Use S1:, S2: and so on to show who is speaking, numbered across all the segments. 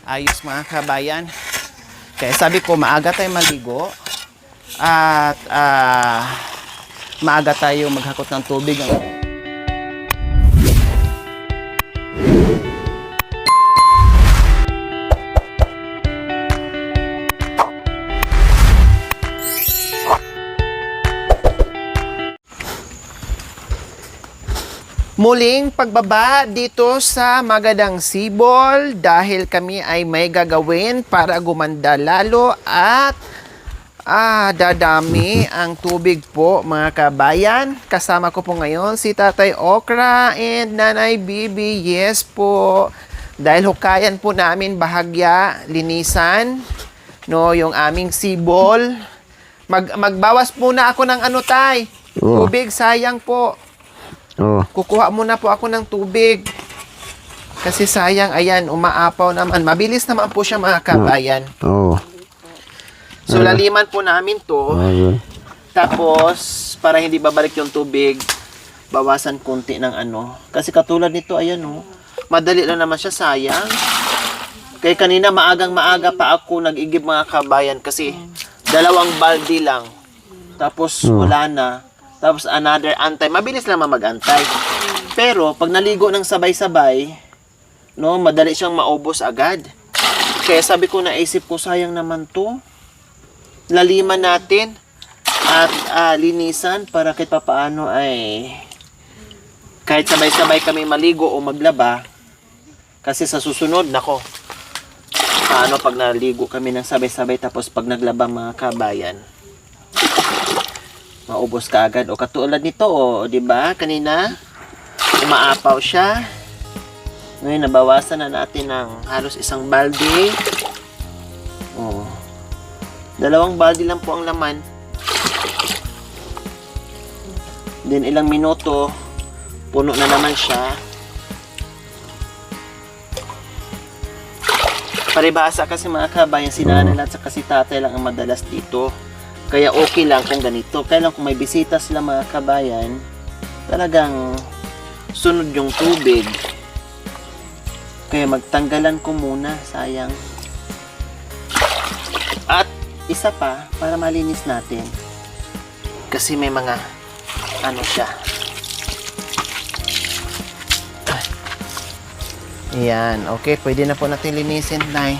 S1: Ayos mga kabayan. Kaya sabi ko, maaga tayo maligo at maaga tayo maghakot ng tubig. Muling pagbaba dito sa Magadang Sibol dahil kami ay may gagawin para gumanda lalo at dadami ang tubig po mga kabayan. Kasama ko po ngayon si Tatay Okra and Nanay Bibi. Yes po, dahil hukayan po namin bahagya, linisan no, yung aming sibol. Magbawas muna ako ng ano tay, tubig, sayang po. Kukuha muna po ako ng tubig. Kasi sayang, ayan, umaapaw naman. Mabilis naman po siya mga kabayan. So, laliman po namin to. Tapos, para hindi babalik yung tubig, bawasan konti ng ano. Kasi katulad nito, ayan o. Madali lang naman siya, sayang. Kaya kanina, maagang-maaga pa ako nag-igib mga kabayan. Kasi, 2 balde lang. Tapos, wala na. Tapos another antay. Mabilis naman mag-antay. Pero pag naligo ng sabay-sabay, no, madali siyang maubos agad. Kaya sabi ko, naisip ko, sayang naman to. Laliman natin at linisan para kahit papaano ay kahit sabay-sabay kami maligo o maglaba. Kasi sa susunod, nako, paano pag naligo kami ng sabay-sabay tapos pag naglaba mga kabayan, maubos ka agad. O katulad nito, o, di ba? Kanina, umaapaw siya. Ngayon, nabawasan na natin ng halos 1 balde. O, 2 balde lang po ang laman. Then, ilang minuto, puno na naman siya. Paribasa kasi mga kabayan, si nanay at saka si tatay lang ang madalas dito. Kaya okay lang kung ganito. Kaya lang kung may bisita sila mga kabayan, talagang sunod yung tubig. Kaya magtanggalan ko muna, sayang. At isa pa, para malinis natin. Kasi may mga, ano siya. Ayan, okay. Pwede na po natin linisin, Nay.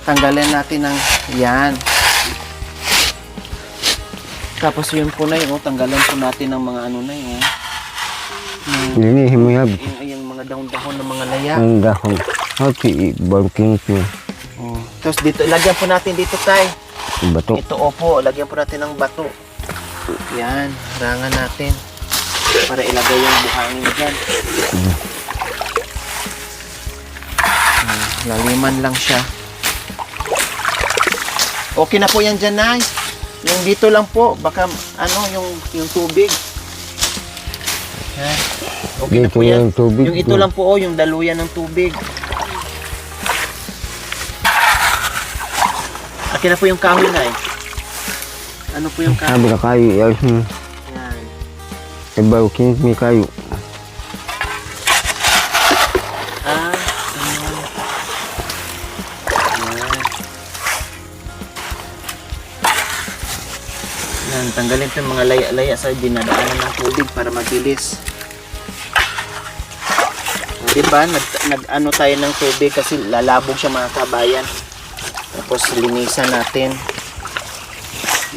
S1: Tanggalin natin ng, yan. Tapos yun po na yun, tanggalan po natin ng mga ano na yun.
S2: Linihin mo yan.
S1: Yung mga dahon-dahon ng mga laya.
S2: Ang dahon. Okay, bangking po.
S1: Tapos dito, lagyan po natin dito tay.
S2: Bato.
S1: Ito opo, lagyan po natin ng bato. Yan, harangan natin. Para ilagay yung buhangin dyan. Laliman lang siya. Okay na po yan dyan, Nay. Yung dito lang po, baka ano, yung tubig. Yan. Okay na po yan. Yung ito lang po, yung daluyan ng tubig. Okay na po yung kahoy na eh. Ano po yung kahoy?
S2: Sabi na kayo, yan.
S1: Yan.
S2: Ibaw kins may kayo. Tanggalin ito yung mga laya-laya sa dinadaanan ng tubig para mabilis. Diba? Nag-ano tayo ng tubig kasi lalabog siya mga kabayan. Tapos linisan natin.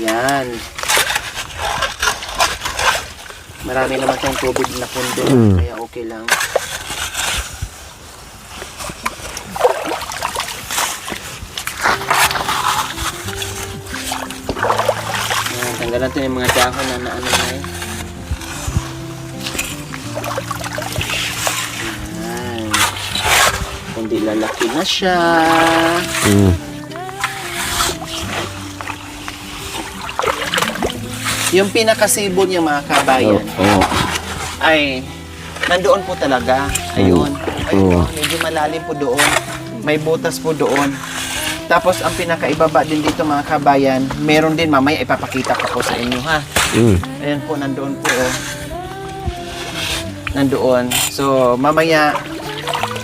S2: Yan. Marami naman tayong tubig na pundo. Kaya okay lang. Tanggalan natin yung mga dahon na ano na yun. Ayan. Kundi lalaki na siya. Yung pinakasibol niya mga kabayan ay nandoon po talaga. Ayun. Ayun, medyo malalim po doon. May butas po doon. Tapos ang pinakaibaba din dito mga kabayan, meron din mamaya ipapakita ko po sa inyo ha. Ayan po, nandoon po. Nandoon. So mamaya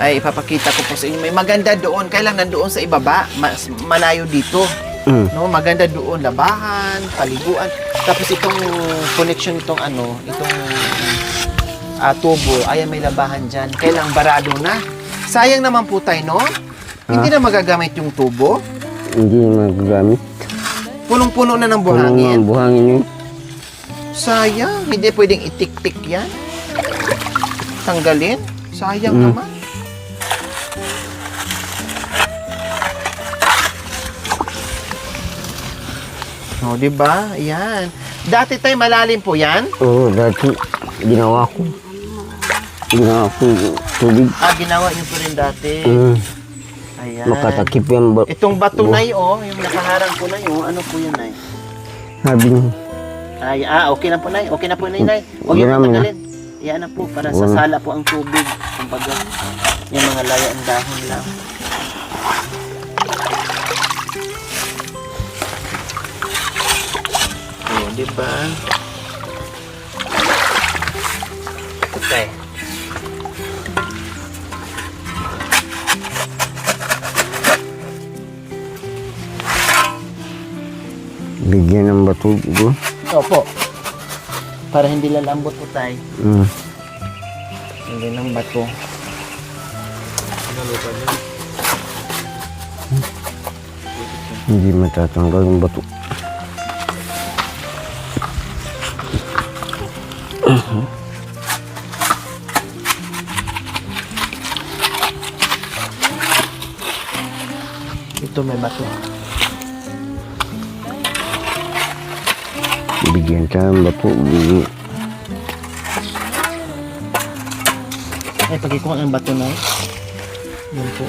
S1: ay ipapakita ko po sa inyo. May maganda doon. Kaya lang nandoon sa ibaba. Mas malayo dito. No, maganda doon. Labahan, paliguan. Tapos itong connection itong itong tubo. Ayan, may labahan dyan. Kaya lang barado na. Sayang naman po tayo, no? Hindi na magagamit yung tubo.
S3: Hindi magagamit.
S1: Punong-puno na ng
S3: Puno
S1: buhangin.
S3: ng buhangin yun.
S1: Sayang. Hindi pwedeng itik-tik yan. Tanggalin. Sayang naman. O, di ba? Yan. Dati tayo malalim po yan.
S3: Oo, dati ginawa ko. Ginawa ko yung tubig.
S1: Ginawa niyo po rin dati. Ayan.
S3: Makatakip yung
S1: Itong bato na yung nakaharang po na ano po yun, Nay?
S3: sabi niya.
S1: Ay, okay na po, Nay. Okay na po, Nay. Huwag
S3: Okay
S1: yung
S3: naman,
S1: patanggalin. Yan na po, para sasala po ang tubig. Kumbaga, yung mga layang dahon lang. O, di ba? Okay.
S3: Bigyan ng bato doon.
S1: Opo. Para hindi lalambot po tayo. Hindi ng bato.
S3: Hindi matatanggal yung bato.
S1: Ito may bato.
S3: Bigyan tayo ng bato. Bigyan.
S1: Ay, pagkikuha ng bato na Yan po.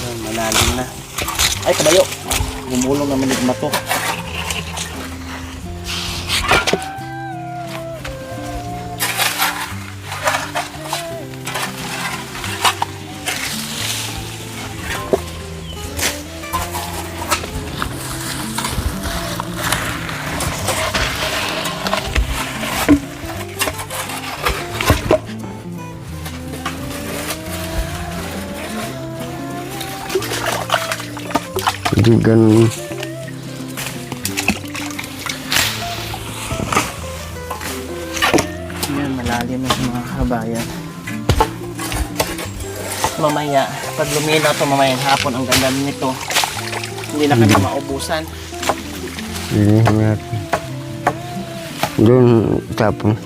S1: Yan, malalim na. Ay, kabayo. Gumulong naman yung bato.
S3: Hindi ganun.
S1: Yan, malalim na mga kabayan. Mamaya, pag luminaw ito mamayang hapon, ang ganda nito. Hindi na kami maubusan.
S3: Linihin natin. Doon tapon.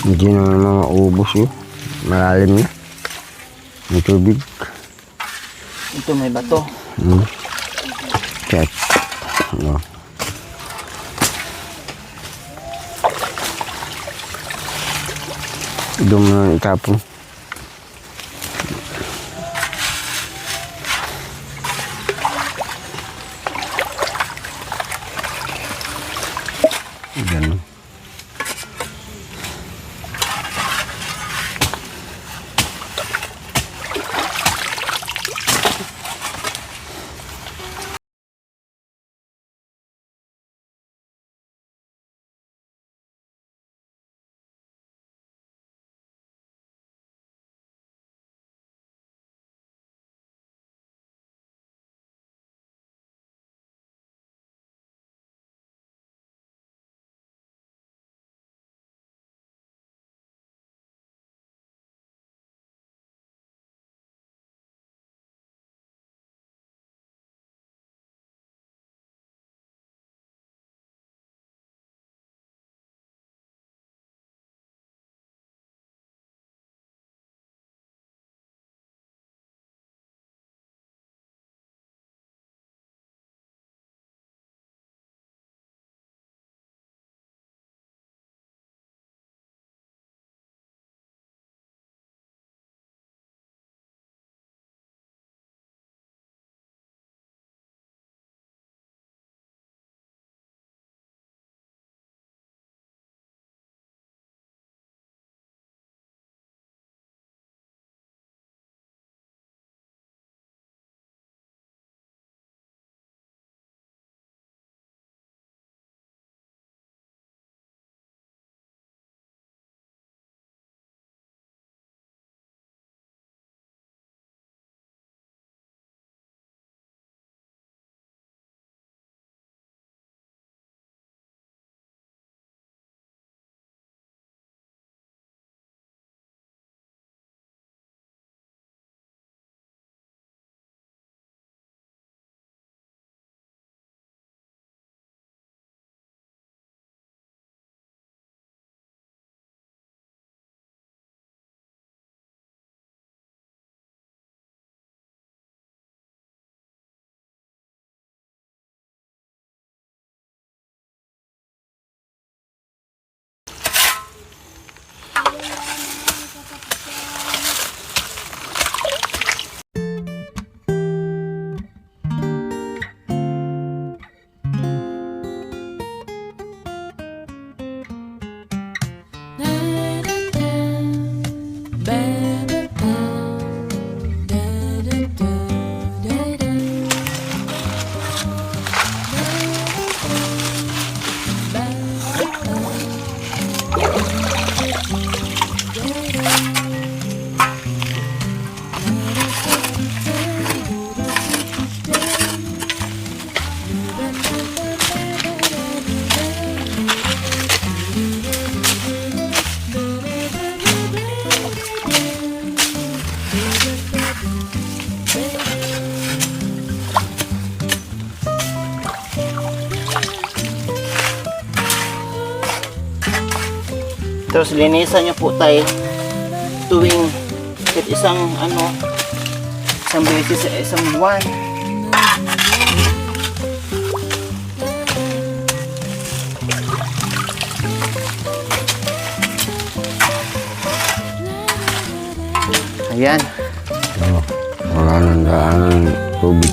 S3: Hindi na maubos yun. Malalim na. May tubig.
S1: Ito may bato.
S3: Chat. No. Doon mo na itapon. Ganun.
S2: Tapos linisan nyo po tayo tuwing isang beses sa isang buwan. Ayan.
S3: Oh, wala nang daanan ng tubig.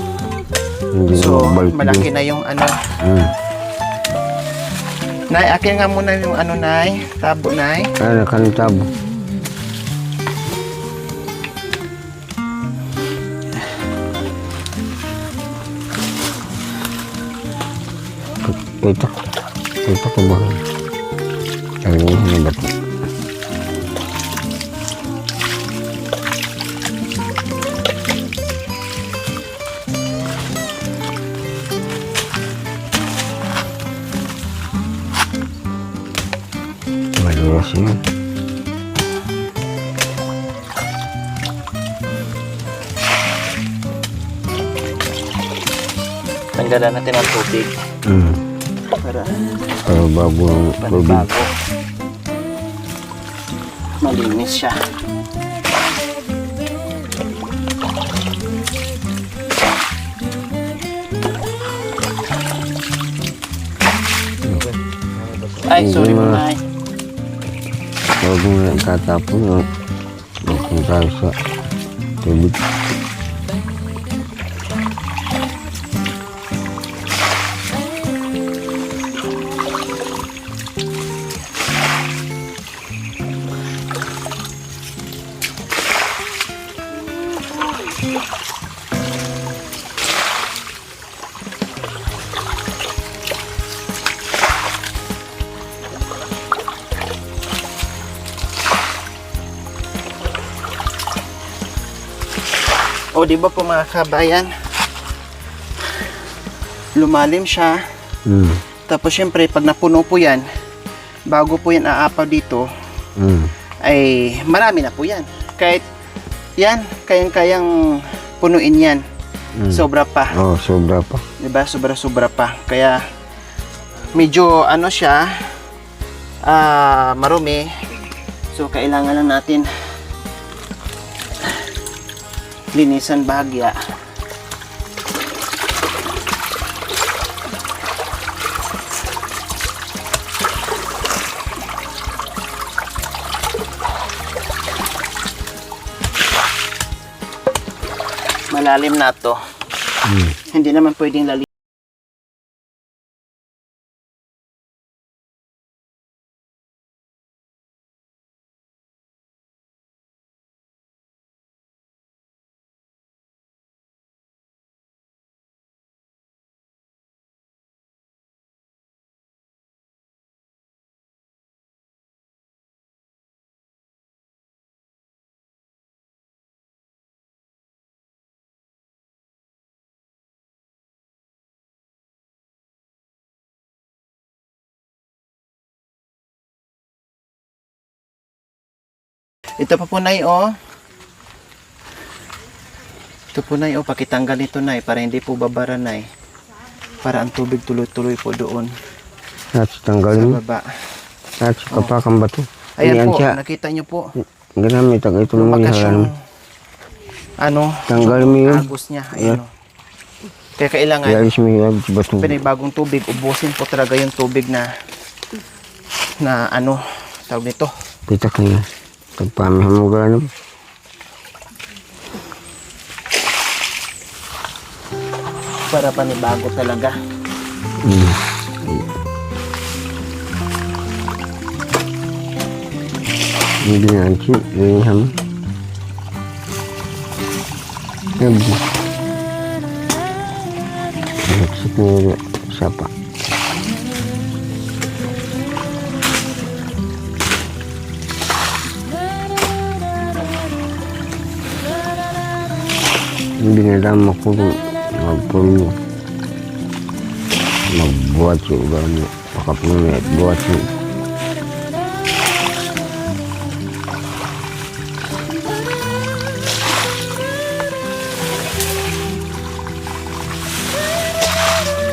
S3: Hindi na
S2: So,
S3: magbalik
S2: malaki
S3: doon.
S2: na yung ano.
S3: Hmm.
S2: Nay, akin nga muna yung ano, Nay. Tabo, Nay.
S3: Ay, nakanitabo. Ito. Ito ko ba? Sabi mo na ba ito? Maluwas yun.
S2: Tanggalan natin ang tubig.
S3: Hmm.
S2: Para
S3: Pero bago ang tubig.
S2: panibago. Malinis siya. Ay, sorry po, Nay.
S3: Bago nga ikatapon, no? Magpunta sa tubig.
S2: O, di ba po mga kabayan? Lumalim siya.
S3: Hmm.
S2: Tapos syempre, pag napuno po yan, bago po yan aapaw dito,
S3: Hmm.
S2: ay marami na po yan. Kahit yan, kayang-kayang punuin yan. Sobra pa.
S3: Oh, sobra pa.
S2: Diba? Sobra-sobra pa. Kaya, medyo ano siya, marumi. So, kailangan lang natin linisan bahagya. Malalim na to. Hindi naman pwedeng lalim. Ito pa po, Nay, oh. Ito po, Nay, oh. Pakitanggal nito, Nay, para hindi po babara, Nay. Para ang tubig tuloy-tuloy po doon
S3: At
S2: sa
S3: tanggalin mo.
S2: baba.
S3: At kapakang bato.
S2: Ayan po,
S3: siya.
S2: nakita nyo po.
S3: Ganamit ang ito naman
S2: Lumakas
S3: ihalan
S2: yung,
S3: mo. Tanggalin mo yun.
S2: agos niya. Ayan, oh. Kaya kailangan,
S3: Ialis mo yung bato.
S2: pinibagong tubig, ubusin po talaga yung tubig na ano, tawag nito.
S3: Pitak niya. Tagpamihan mo gano'n.
S2: Para panibago talaga.
S3: Hindi na ang chip. Linihan mo. Sabi. Nagsip mo siya pa. Hindi na lang makulong. Magpulo. Magbuhat yung ulan mo. Makapulo at buhat yung.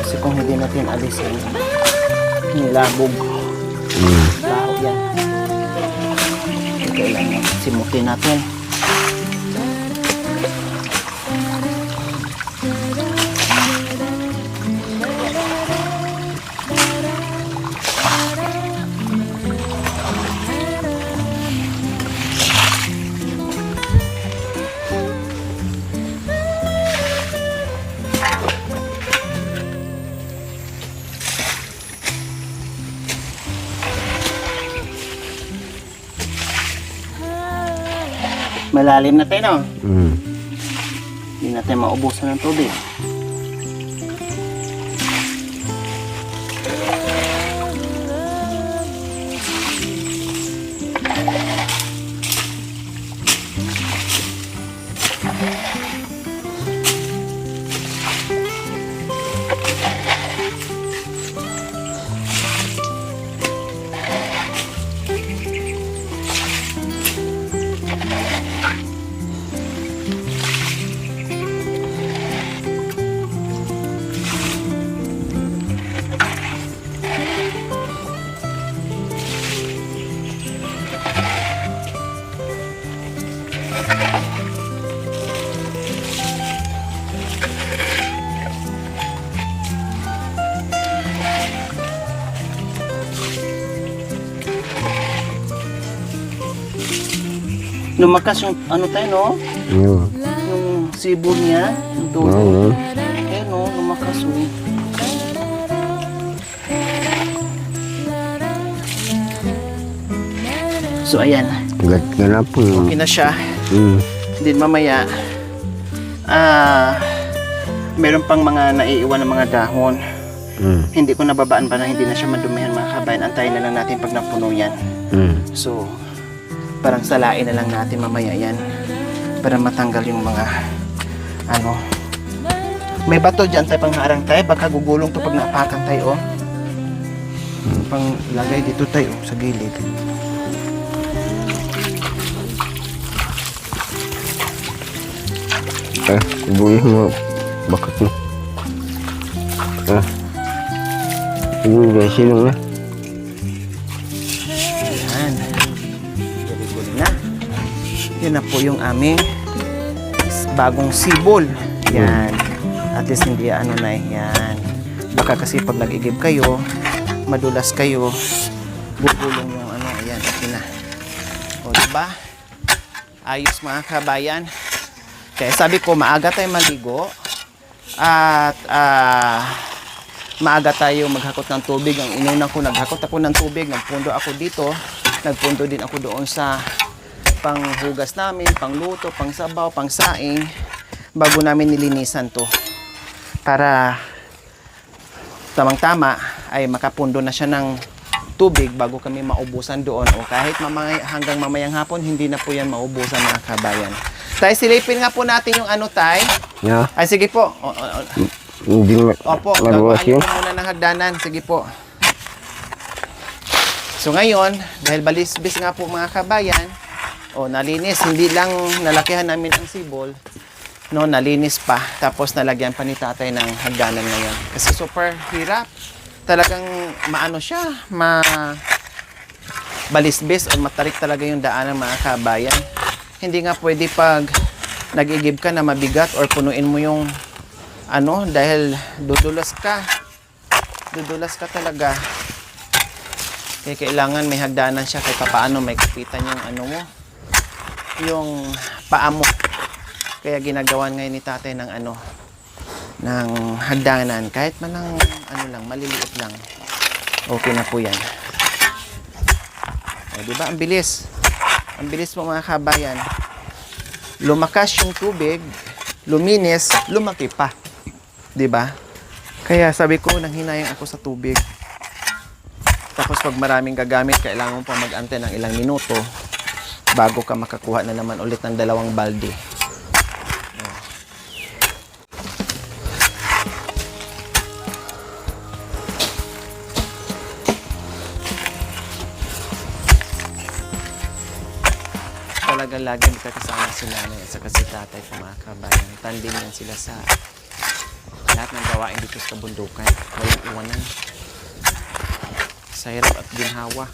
S2: Kasi kung hindi natin alisin, nilabog. Baho yan. Simutin natin. Malalim na tayo, no? Hindi natin maubusan ng tubig. Lumakas yung ano tayo, no?
S3: Yun.
S2: Yung sibol niya, yung tulo.
S3: Oo.
S2: Ayun, no? Lumakas, oh. So, ayan.
S3: Gat ka na po.
S1: Okay na siya.
S2: Din mamaya, meron pang mga naiiwan ng mga dahon. Hindi ko nababaan pa na hindi na siya madumihan, mga kabayan. Antayin na lang natin pag napuno yan. So, parang salain na lang natin mamaya yan para matanggal yung mga ano. May bato dyan tayo pang harang tayo. Baka gugulong to pag napakan tayo, oh. Pang lagay dito tayo sa gilid.
S3: Ibuhin mo. Bakit mo? Ibuhin mo. Silong na.
S2: Yan. Very good na. Yan na po yung aming bagong sibol. Yan. At least hindi ano na yan. Baka kasi pag nag-igib kayo, madulas kayo, gugulong yung ano. Ayan, okay na. O diba? Ayos, mga kabayan. Kaya sabi ko, maaga tayo maligo. At maaga tayo maghakot ng tubig. Ang inuna ko, naghakot ako ng tubig. Nagpundo ako dito. Nagpundo din ako doon sa panghugas namin, pangluto, pangsabaw, pangsaing. Bago namin nilinisan to. Para tamang-tama ay makapundo na siya ng tubig bago kami maubusan doon. O kahit hanggang mamayang hapon, hindi na po yan maubusan, mga kabayan. Tay, silipin nga po natin yung ano, Tay.
S3: Yeah.
S2: Ay, sige po.
S3: Hindi mo
S2: Opo,
S3: magawas
S2: gawaan niyo
S3: yun.
S2: po muna ng hagdanan. Sige po. So ngayon, dahil balisbis nga po, mga kabayan, nalinis. Hindi lang nalakihan namin ang sibol, no, nalinis pa. Tapos nalagyan pa ni tatay ng hagdanan ngayon. Kasi super hirap. Talagang maano siya, balisbis o matarik talaga yung daan ng mga kabayan. Hindi nga pwede pag nag-igib ka na mabigat or punuin mo yung ano, dahil dudulas ka. Dudulas ka talaga. Kaya kailangan may hagdanan siya kahit paano may kapitan yung ano mo, yung paa mo. Kaya ginagawan ngayon ni tatay ng ano, ng hagdanan. Kahit man ng ano lang, maliliit lang. Okay na po yan. Diba? Ang bilis. Ang bilis mo, mga kabayan. Lumakas yung tubig, luminis, lumaki pa. 'Di ba? Kaya sabi ko, nanghinayang ako sa tubig. Tapos pag maraming gagamit, kailangan mo pa mag-antay ng ilang minuto bago ka makakuha na naman ulit ng 2 balde. Talagang lagi magkakasama si nanay at saka si tatay ko, mga kabayan. Tandem yan sila sa lahat ng gawain dito sa kabundukan. Walang iwanan. Sa hirap at ginhawa.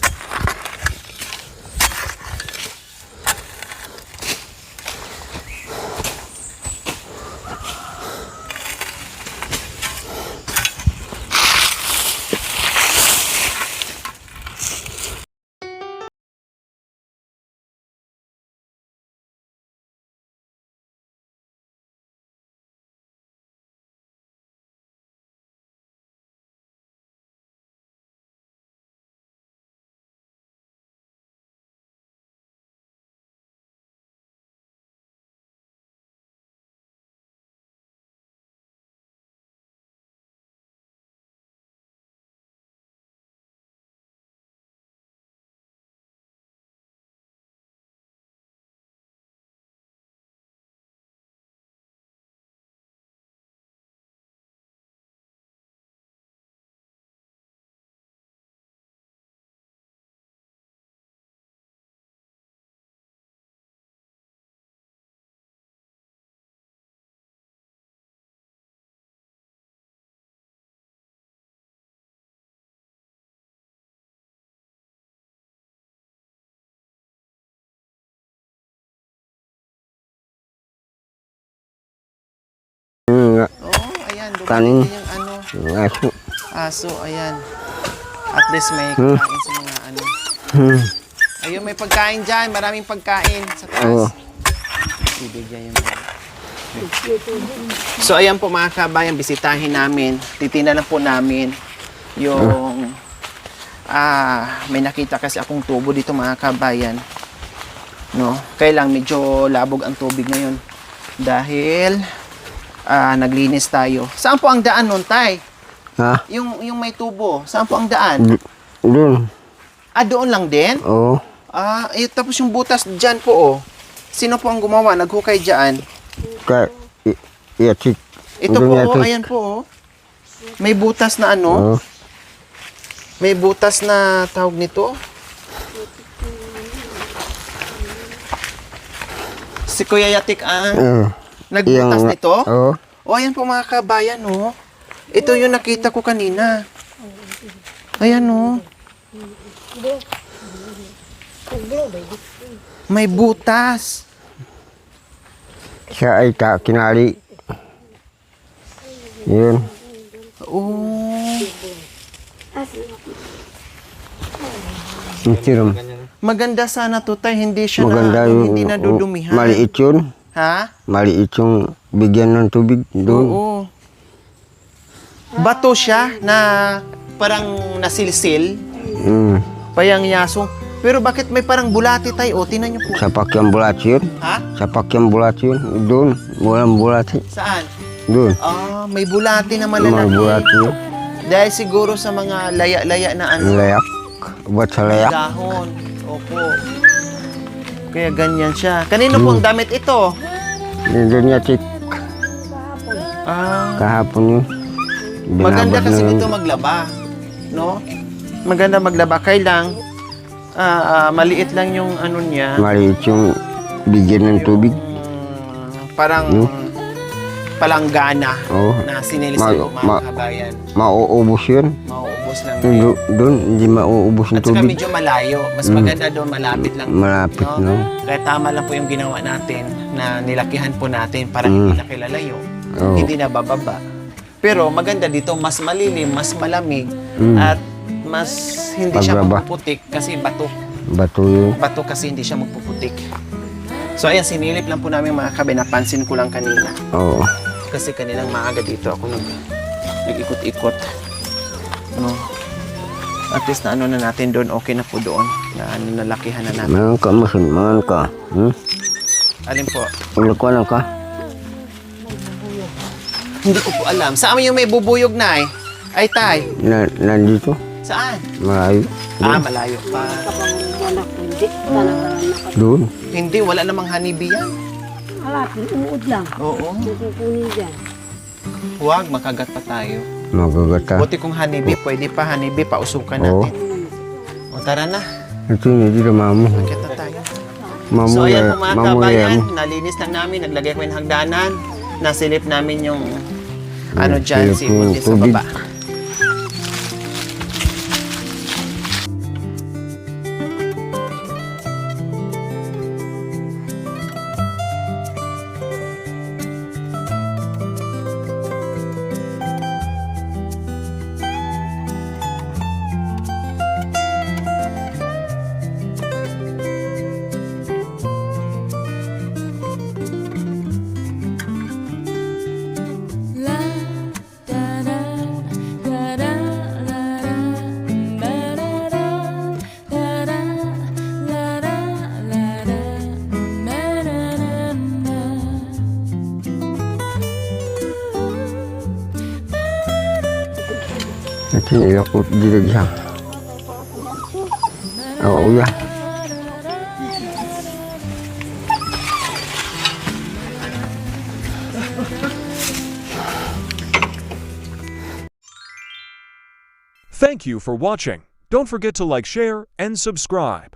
S3: kanin.
S1: Yung ano,
S3: Yung aso.
S1: aso, ayan. At least may kain sa mga ano. Ayun, may pagkain dyan. Maraming pagkain sa
S3: Oo.
S1: taas. Ibigyan yung So, ayan po mga kabayan, bisitahin namin. Titingnan lang po namin yung may nakita kasi akong tubo dito mga kabayan. No? Kaya lang medyo labog ang tubig ngayon dahil naglinis tayo. Saan po ang daan nun, Tay?
S3: Ha?
S1: Yung may tubo, saan po ang daan?
S3: Doon.
S1: Doon lang din?
S3: Oo.
S1: Tapos yung butas dyan po, oh. Sino po ang gumawa? Naghukay dyan?
S3: Yatik.
S1: Ito po, oh, ayan po, oh. May butas na ano?
S3: Oo.
S1: May butas na tawag nito. Si Kuya Yatik, nagbutas
S3: Yung-
S1: nito?
S3: Oo.
S1: O, ayan po mga kabayan, oh. Ito yung nakita ko kanina. Ayan, oh. May butas.
S3: Siya ay kinali. Yun.
S1: Oh.
S3: Siram.
S1: Maganda sana to, Tay. Hindi siya
S3: Maganda yung
S1: hindi nadudumihan.
S3: maliit yun.
S1: Ha?
S3: Maliit yung bigyan ng tubig doon.
S1: Oo. Bato siya na parang nasilsil. Payang yasong. Pero bakit may parang bulati, Tay? O, tinan niyo po.
S3: Sa pakyang bulat yun.
S1: Ha?
S3: Sa pakyang bulat yun. Doon. Walang bulati.
S1: Saan?
S3: Doon.
S1: May bulati na
S3: Mga
S1: malalaki.
S3: bulat yun.
S1: Dahil siguro sa mga laya-laya na ano.
S3: Layak. Ba't sa layak?
S1: Dahon. Opo. Kaya ganyan siya. Kanino po ang damit ito?
S3: Doon yatik. Kahapon yun.
S1: Maganda
S3: Binabad
S1: kasi
S3: na yun.
S1: dito maglaba. No? Maganda maglaba. Kailang maliit lang yung ano niya.
S3: Maliit yung bigyan ng tubig.
S1: Parang palanggana
S3: Oo.
S1: na sinilisay ko mga kabayan.
S3: Mauubos yun.
S1: Mauubos lang din.
S3: Doon, hindi mauubos ng
S1: At saka
S3: tubig.
S1: medyo malayo. Mas maganda doon, malapit lang.
S3: Malapit, no?
S1: Kaya tama lang po yung ginawa natin na nilakihan po natin para hindi na kilalayo.
S3: Oo.
S1: Hindi na bababa. Pero maganda dito, mas malilim, mas malamig, at mas hindi siya
S3: Paglaba.
S1: magpuputik kasi bato.
S3: Bato yun.
S1: Bato kasi hindi siya magpuputik. So ayan, sinilip lang po namin mga kabe. Napansin ko lang kanina.
S3: Oo.
S1: Kasi kanilang maaga dito ako nag-ikot-ikot. No? At least na ano na natin doon, okay na po doon. Na ano, nalakihan na natin.
S3: Mangan ka, mangan ka.
S1: Alin po?
S3: Ulakwanan ka.
S1: Hindi ko po alam. Saan yung may bubuyog na Ay, Tay.
S3: Nandito.
S1: Saan?
S3: Malayo.
S1: Malayo pa.
S3: Doon.
S1: Hindi, wala namang honeybee yan.
S4: Uod lang.
S1: Oo.
S4: Kukunin dyan.
S1: Huwag, makagat pa tayo.
S3: Magagata.
S1: Buti kung honeybee, pwede pa honeybee, pausukan
S3: Oo.
S1: natin. O tara na,
S3: Ito yun, hindi na mamu.
S1: magkita tayo. So ayan
S3: Mamuya.
S1: po mga kabayan, nalinis na namin, naglagay ko yung hagdanan, nasilip namin yung ano dyan,
S3: silip
S1: sipon
S3: yung
S1: din sa
S3: tubig.
S1: baba.
S3: Ito yung ilakot dito siya. Oo, ya.
S5: Thank you for watching. Don't forget to like, share, and subscribe.